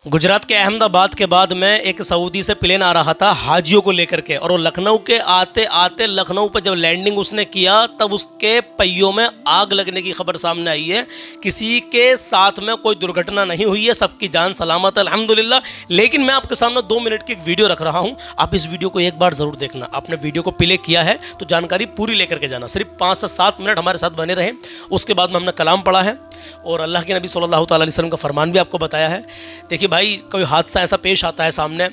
गुजरात के अहमदाबाद के बाद में एक सऊदी से प्लेन आ रहा था हाजियों को लेकर के, और वो लखनऊ के आते आते लखनऊ पर जब लैंडिंग उसने किया तब उसके पहियों में आग लगने की खबर सामने आई है। किसी के साथ में कोई दुर्घटना नहीं हुई है, सबकी जान सलामत है अल्हम्दुलिल्लाह। लेकिन मैं आपके सामने 2 मिनट की एक वीडियो रख रहा हूँ, आप इस वीडियो को एक बार ज़रूर देखना। आपने वीडियो को प्ले किया है तो जानकारी पूरी लेकर के जाना। सिर्फ 5 से 7 मिनट हमारे साथ बने रहें। उसके बाद में हमने कलाम पढ़ा है और अल्लाह के नबी सल्लल्लाहु अलैहि वसल्लम का फरमान भी आपको बताया है। देखिए भाई, कोई हादसा ऐसा पेश आता है सामने,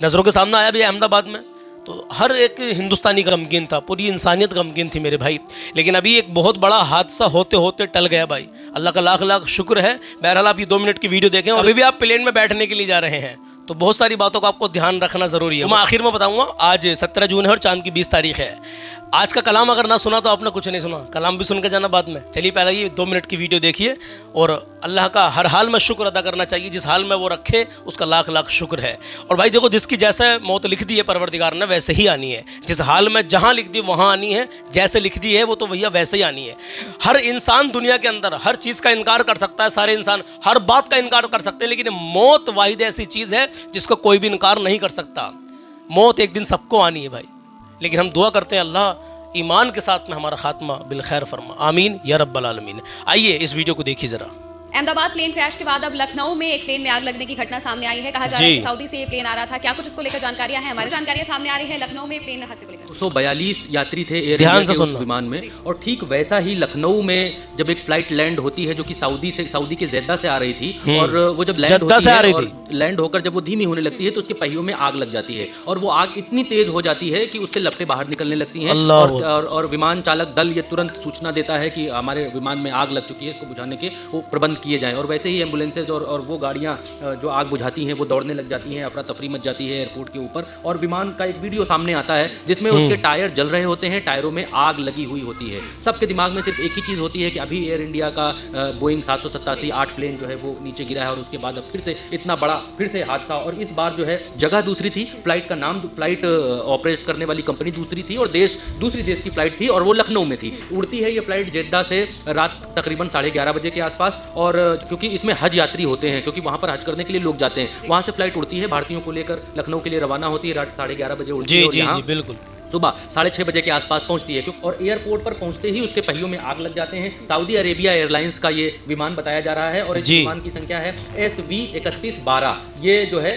नज़रों के सामने आया भी है अहमदाबाद में, तो हर एक हिंदुस्तानी गमगीन था, पूरी इंसानियत गमगीन थी मेरे भाई। लेकिन अभी एक बहुत बड़ा हादसा होते होते टल गया भाई, अल्लाह का लाख लाख शुक्र है। बहरहाल आप ये 2 मिनट की वीडियो देखें और अभी भी आप प्लेन में बैठने के लिए जा रहे हैं तो बहुत सारी बातों का आपको ध्यान रखना ज़रूरी है। मैं आखिर में बताऊंगा। आज 17 जून है और चांद की 20 तारीख है। आज का कलाम अगर ना सुना तो आपने कुछ नहीं सुना, कलाम भी सुन के जाना बाद में। चलिए पहले ये 2 मिनट की वीडियो देखिए और अल्लाह का हर हाल में शुक्र अदा करना चाहिए। जिस हाल में वो रखे उसका लाख लाख शुक्र है। और भाई देखो, जिसकी जैसे मौत लिख दी है परवरदिगार ने वैसे ही आनी है। जिस हाल में जहाँ लिख दी वहाँ आनी है, जैसे लिख दी है वो तो भैया वैसे ही आनी है। हर इंसान दुनिया के अंदर हर चीज़ का इनकार कर सकता है, सारे इंसान हर बात का इनकार कर सकते हैं, लेकिन मौत वाहिद ऐसी चीज़ है जिसको कोई भी इनकार नहीं कर सकता। मौत एक दिन सबको आनी है भाई, लेकिन हम दुआ करते हैं अल्लाह ईमान के साथ में हमारा खात्मा बिल खैर फरमा, आमीन या रब्बल आलमीन। आइए इस वीडियो को देखिए ज़रा। अहमदाबाद प्लेन क्रैश के बाद अब लखनऊ में एक प्लेन में आग लगने की घटना सामने आई है। कहा जा रहा है कि सऊदी से ये प्लेन आ रहा था। क्या कुछ इसको लेकर जानकारियां हैं? हमारी जानकारियां सामने आ रही है लखनऊ में प्लेन हादसे को लेकर। 142 यात्री थे एयर इंडिया के उस विमान में, और ठीक वैसा ही लखनऊ में जब एक फ्लाइट लैंड होती है जो कि सऊदी के जेद्दा से आ रही थी, और वो जब लैंड होती है और लैंड होकर जब वो धीमी होने लगती है तो उसके पहियों में आग लग जाती है, और वो आग इतनी तेज हो जाती है कि उससे लपटें बाहर निकलने लगती हैं। और विमान चालक दल ये तुरंत सूचना देता है कि हमारे विमान में आग लग चुकी है, इसको बुझाने के वो प्रबंध किए जाएं। और वैसे ही एम्बुलेंसेज और वो गाड़ियाँ जो आग बुझाती हैं वो दौड़ने लग जाती हैं, अफरा तफरी मच जाती है एयरपोर्ट के ऊपर। और विमान का एक वीडियो सामने आता है जिसमें उसके टायर जल रहे होते हैं, टायरों में आग लगी हुई होती है। सबके दिमाग में सिर्फ एक ही चीज़ होती है कि अभी एयर इंडिया का बोइंग 787 8 प्लेन जो है वो नीचे गिरा है, और उसके बाद अब फिर से इतना बड़ा फिर से हादसा। और इस बार जो है जगह दूसरी थी, फ्लाइट का नाम, फ्लाइट ऑपरेट करने वाली कंपनी दूसरी थी, और दूसरी देश की फ्लाइट थी, और वो लखनऊ में थी। उड़ती है ये फ्लाइट जेद्दा से रात तकरीबन 11:30 बजे के आसपास। और क्योंकि इसमें हज यात्री होते हैं, क्योंकि वहाँ पर हज करने के लिए लोग जाते हैं, वहाँ से फ्लाइट उड़ती है, भारतीयों को लेकर लखनऊ के लिए रवाना होती है, रात 11:30 बजे उड़ती है। जी बिल्कुल सुबह 6:30 बजे के आसपास पहुंचती है, और एयरपोर्ट पर पहुंचते ही उसके पहियों में आग लग जाते हैं। सऊदी अरेबिया एयरलाइंस का ये विमान बताया जा रहा है, और इस विमान की संख्या है SV3112। ये जो है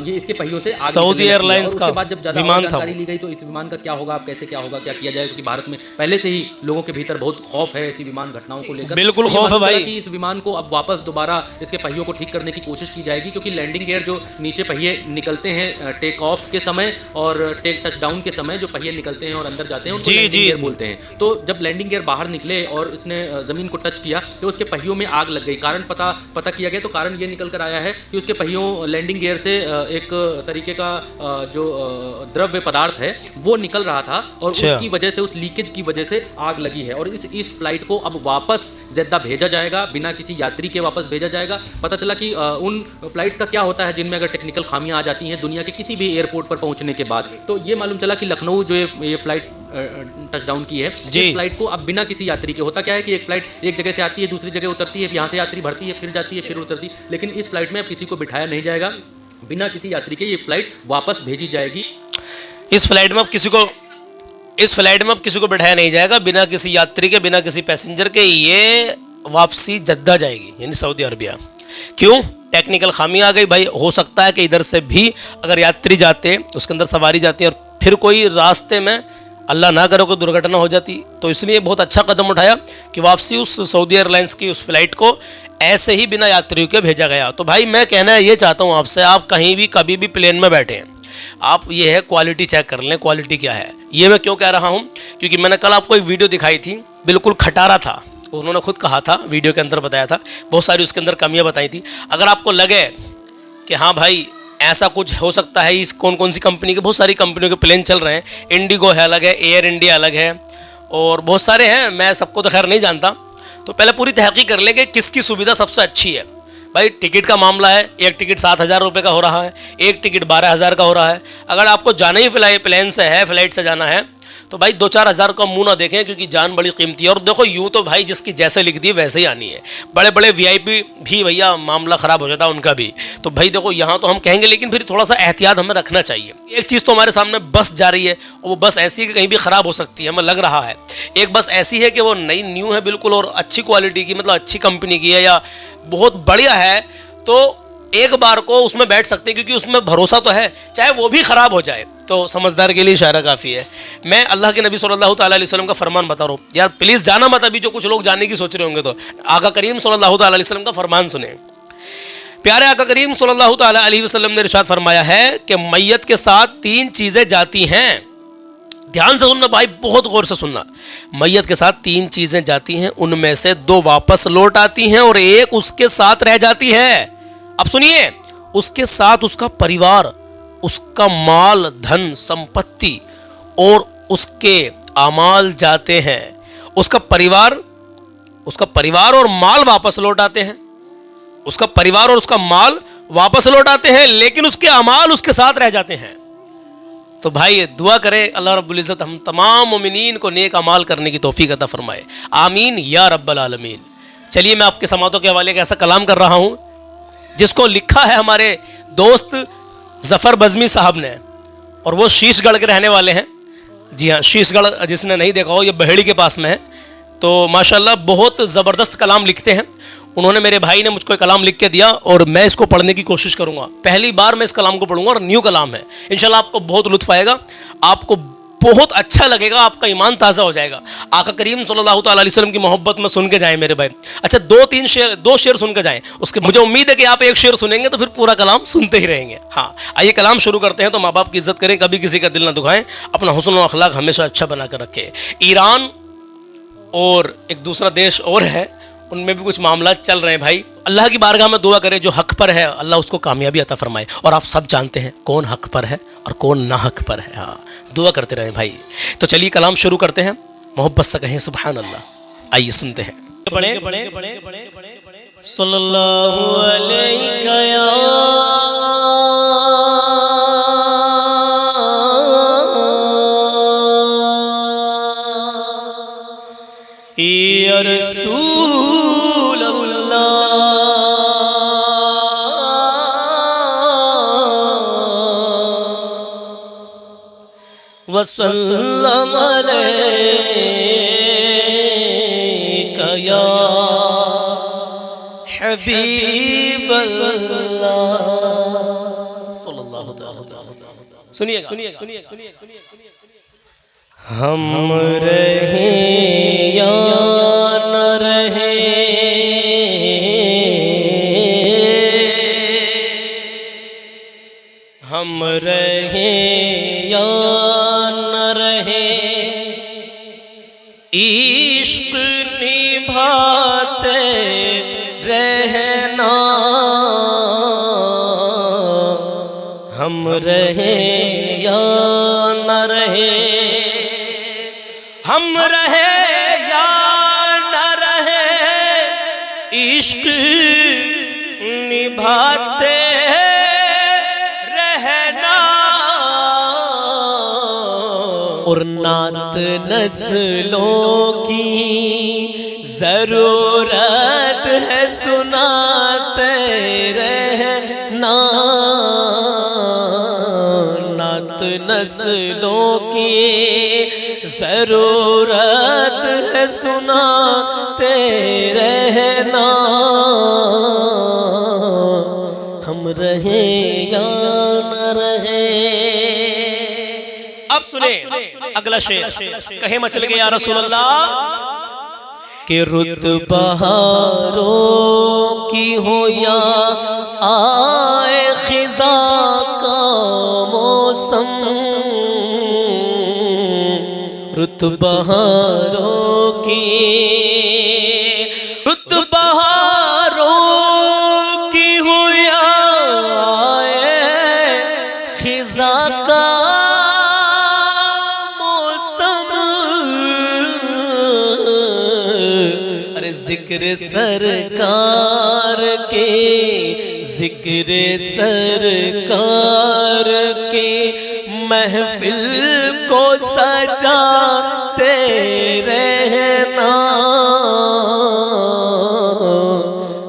ये इसके पहियों से आग सऊदी एयरलाइंस का बाद जब ज़्यादा जानकारी ली गई तो इस विमान का क्या होगा, अब कैसे क्या होगा, क्या किया जाएगा, क्योंकि भारत में पहले से ही लोगों के भीतर बहुत खौफ है ऐसी विमान घटनाओं को लेकर। बिल्कुल खौफ है भाई कि इस विमान को अब वापस दोबारा इसके पहियों को ठीक करने की कोशिश की जाएगी, क्योंकि लैंडिंग गियर जो नीचे पहिए निकलते हैं टेक ऑफ के समय और टेक टचडाउन के समय, जो पहिए निकलते हैं और अंदर जाते हैं उनको लैंडिंग गियर बोलते हैं। तो जब लैंडिंग गियर बाहर निकले और इसने ज़मीन को टच किया तो उसके पहियों में आग लग गई। कारण पता किया गया तो कारण ये निकल कर आया है कि उसके पहियों लैंडिंग गियर से एक तरीके का जो द्रव्य पदार्थ है वो निकल रहा था, और उसकी वजह से, उस लीकेज की वजह से आग लगी है। और इस फ्लाइट को अब वापस जेद्दा भेजा जाएगा, बिना किसी यात्री के वापस भेजा जाएगा। पता चला कि उन फ्लाइट्स का क्या होता है जिनमें अगर टेक्निकल खामियां आ जाती हैं दुनिया के किसी भी एयरपोर्ट पर पहुंचने के बाद, तो ये मालूम चला कि लखनऊ जो ये फ्लाइट टचडाउन की है, इस फ्लाइट को अब बिना किसी यात्री के, होता क्या है कि एक फ्लाइट एक जगह से आती है, दूसरी जगह उतरती है, यहाँ से यात्री भरती है, फिर जाती है, फिर उतरती, लेकिन इस फ्लाइट में अब किसी को बिठाया नहीं जाएगा, बिना किसी यात्री के ये फ्लाइट वापस भेजी जाएगी। इस फ्लाइट में अब किसी को बिठाया नहीं जाएगा, बिना किसी यात्री के, बिना किसी पैसेंजर के ये वापसी जद्दा जाएगी, यानी सऊदी अरबिया। क्यों? टेक्निकल खामी आ गई भाई। हो सकता है कि इधर से भी अगर यात्री जाते, उसके अंदर सवारी जाती है और फिर कोई रास्ते में अल्लाह ना करे कोई दुर्घटना हो जाती, तो इसलिए बहुत अच्छा कदम उठाया कि वापसी उस सऊदी एयरलाइंस की उस फ्लाइट को ऐसे ही बिना यात्रियों के भेजा गया। तो भाई मैं कहना ये चाहता हूँ आपसे, आप कहीं भी कभी भी प्लेन में बैठे हैं, आप ये है क्वालिटी चेक कर लें, क्वालिटी क्या है। ये मैं क्यों कह रहा हूँ, क्योंकि मैंने कल आपको एक वीडियो दिखाई थी, बिल्कुल खटारा था, उन्होंने खुद कहा था, वीडियो के अंदर बताया था, बहुत सारी उसके अंदर कमियाँ बताई थी। अगर आपको लगे कि हाँ भाई ऐसा कुछ हो सकता है, इस कौन सी कंपनी के, बहुत सारी कंपनियों के प्लेन चल रहे हैं, इंडिगो है अलग है, एयर इंडिया अलग है, और बहुत सारे हैं, मैं सबको तो खैर नहीं जानता, तो पहले पूरी तहकीक कर ले कि किसकी सुविधा सबसे अच्छी है। भाई टिकट का मामला है, एक टिकट 7,000 रुपये का हो रहा है, एक टिकट 12,000 का हो रहा है। अगर आपको जाना ही प्लेन से है, फ्लाइट से जाना है, तो भाई 2-4 हज़ार का मुंह ना देखें, क्योंकि जान बड़ी कीमती है। और देखो यूँ तो भाई जिसकी जैसे लिख दी वैसे ही आनी है। बड़े बड़े VIP भी भैया मामला ख़राब हो जाता है उनका भी। तो भाई देखो यहाँ तो हम कहेंगे, लेकिन फिर थोड़ा सा एहतियात हमें रखना चाहिए। एक चीज़ तो हमारे सामने बस जा रही है, और वो बस ऐसी है कि कहीं भी ख़राब हो सकती है, हमें लग रहा है। एक बस ऐसी है कि वो नई न्यू है बिल्कुल, और अच्छी क्वालिटी की, मतलब अच्छी कंपनी की है या बहुत बढ़िया है, तो एक बार को उसमें बैठ सकते हैं, क्योंकि उसमें भरोसा तो है, चाहे वो भी ख़राब हो जाए। तो समझदार के लिए इशारा काफ़ी है। मैं अल्लाह के नबी सल्लल्लाहु अलैहि वसल्लम का फरमान बता रहा हूँ यार, प्लीज़ जाना मत अभी, जो कुछ लोग जानने की सोच रहे होंगे। तो आका करीम सल्लल्लाहु अलैहि वसल्लम का फरमान सुने। प्यारे आका करीम सल्लल्लाहु अलैहि वसल्लम ने इरशाद फरमाया है कि मैयत के साथ 3 चीज़ें जाती हैं। ध्यान से सुनना भाई, बहुत गौर से सुनना। मैयत के साथ 3 चीज़ें जाती हैं, उनमें से 2 वापस लौट आती हैं और 1 उसके साथ रह जाती है। अब सुनिए, उसके साथ उसका परिवार, उसका माल, धन, संपत्ति और उसके आमाल जाते हैं। उसका परिवार और माल वापस लौट आते हैं। उसका परिवार और उसका माल वापस लौट आते हैं, लेकिन उसके अमाल उसके साथ रह जाते हैं। तो भाई दुआ करें अल्लाह रब्बुल इज़्ज़त हम तमाम मोमिनीन को नेक अमाल करने की तौफीक अता फरमाए, आमीन या रब्बल आलमीन। चलिए मैं आपके समातों के हवाले एक ऐसा कलाम कर रहा हूँ जिसको लिखा है हमारे दोस्त ज़फ़र बज़मी साहब ने, और वो शीशगढ़ के रहने वाले हैं। जी हाँ, शीशगढ़ जिसने नहीं देखा हो, ये बहेड़ी के पास में है। तो माशाल्लाह बहुत ज़बरदस्त कलाम लिखते हैं। उन्होंने, मेरे भाई ने मुझको एक कलाम लिख के दिया और मैं इसको पढ़ने की कोशिश करूँगा। पहली बार मैं इस कलाम को पढ़ूंगा और न्यू कलाम है। इंशाल्लाह आपको बहुत लुत्फ़ आएगा, आपको बहुत अच्छा लगेगा, आपका ईमान ताज़ा हो जाएगा। आका करीम सल्लल्लाहु अलैहि वसल्लम की मोहब्बत में सुन के जाएं मेरे भाई। अच्छा, 2 शेर सुन के जाएं। उसके मुझे उम्मीद है कि आप एक शेर सुनेंगे तो फिर पूरा कलाम सुनते ही रहेंगे। हाँ, आइए कलाम शुरू करते हैं। तो माँ बाप की इज्जत करें, कभी किसी का दिल ना दुखाएं, अपना हुस्न और अखलाक हमेशा अच्छा बना कर रखें। ईरान और एक दूसरा देश और है, उनमें भी कुछ मामला चल रहे हैं भाई। अल्लाह की बारगाह में दुआ करें, जो हक पर है अल्लाह उसको कामयाबी अता फरमाए। और आप सब जानते हैं कौन हक पर है और कौन ना हक पर है। हाँ, दुआ करते रहें भाई। तो चलिए कलाम शुरू करते हैं, मोहब्बत से कहें सुभान अल्लाह। आइए सुनते हैं। सल्लल्लाहु अलैहि या रसूल अल्लाह वसल्लम अलैका या हबीब अल्लाह सल्लल्लाहु अलैहि वसल्लम। सुनिएगा, हम रहे या न रहे, हम रहे या न रहे, इश्क निभाते रहना। हम रहे या न रहे, हम रहे या न रहे, इश्क निभाते रहना। और नात नस्लों की ज़रूरत है, सुनाते रहना। नात नस्लों की ज़रूरत है, सुनाते रहना। हम रहे या न रहे। अब सुने अगला शेर, कहे मचल के या रसूल अल्लाह कि रुत बहारों की हो या आए खिज़ा का मौसम। रुत बहारों की, रुत बहारों की हो या आए खिज़ा का मौसम। अरे जिक्र सरकार के जिक्र सरकार के महफिल को सजाते रहना,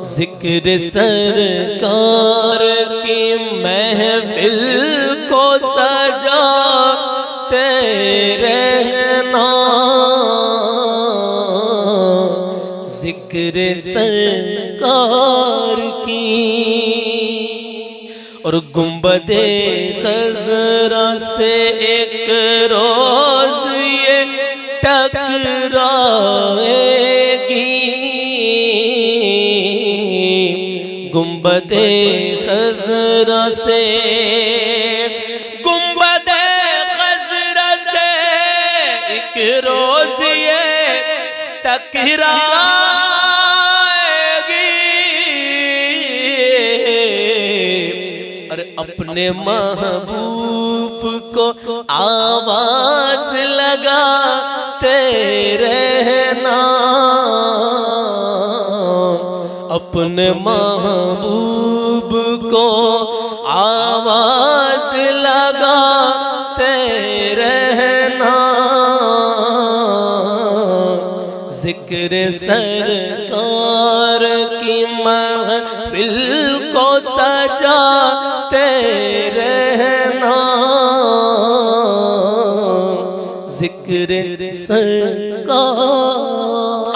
जिक्र सरकार की महफिल को सजाते रहना, जिक्र सरकार की। और गुंबदे खजरा से एक रोज ये टकराएगी, गुंबदे खजरा से, गुंबदे खजरा से एक रोज ये टकराएगी। और अपने महबूब को आवाज लगाते रहना, अपने महबूब को आवाज लगाते रहना, जिक्र सरकार की महफिल को सजाते रहना, जिक्र सरकार।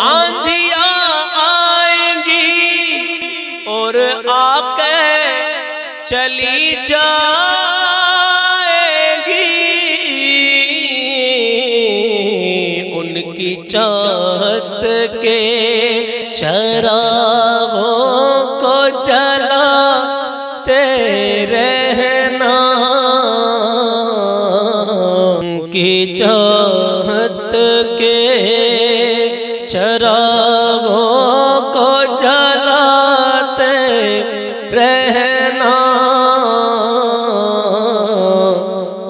आंधियां आएंगी और आके चली जाएगी, उनकी चाहत के चरागों को जलाते रहना, उनकी चाहत के चरागों को जलाते रहना,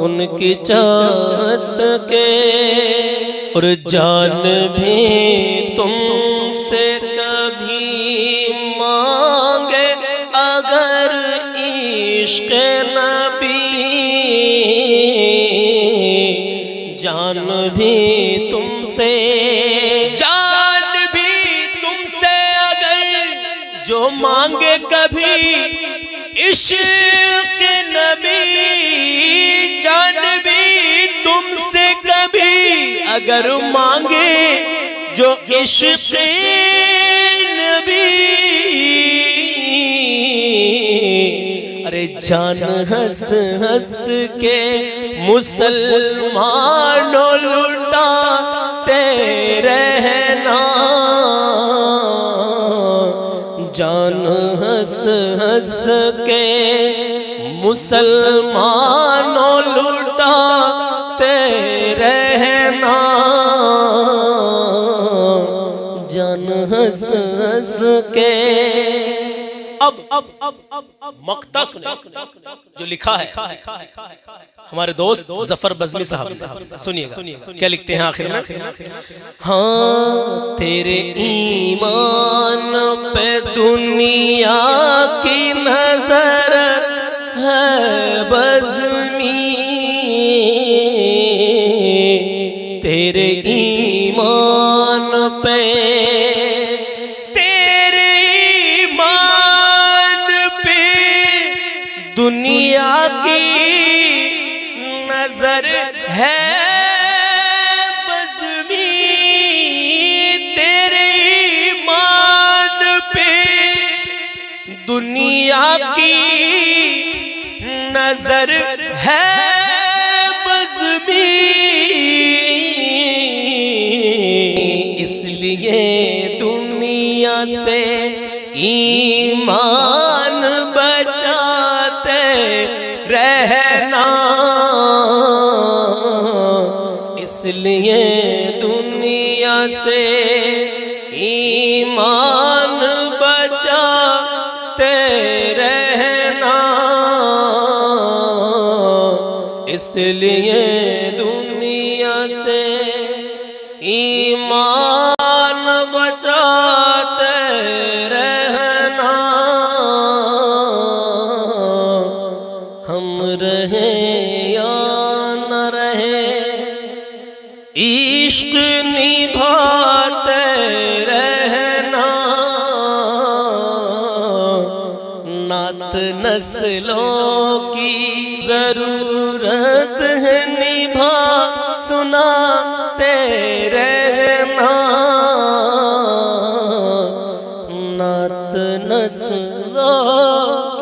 उनकी चाहत के। और जान भी तुमसे कभी मांगे अगर इश्क नबी, जान भी तुमसे, जान भी तुमसे अगर जो मांगे कभी इश्क नबी, जान भी तुमसे कभी अगर मांगे जो इश्क नबी। अरे जान हंस हंस के मुसलमानों लुटाते रहना, जान हंस हंस के मुसलमानों लुटाते रहना, जान हंस हंस के। अब मक्ता सुने जो लिखा है हमारे दोस्त जफर बज़मी साहब, सुनिएगा क्या लिखते हैं आखिर में। हाँ तेरे ईमान पे दुनिया की नजर है बज़मी, तेरे ईमान पे, तेरे ईमान पे दुनिया की नजर है बज़मी, तेरे ईमान पे दुनिया की नजर है बज़मी, इसलिए दुनिया से ईमान बचाते रहना, इसलिए दुनिया से ईमान बचाते रहना, इसलिए दुनिया से ईमान बचाते रहना। रहे या न रहे, इश्क निभाते रहना, नात नस्लों की जरूरत है, निभा सुनाते रहना, नात नस्लों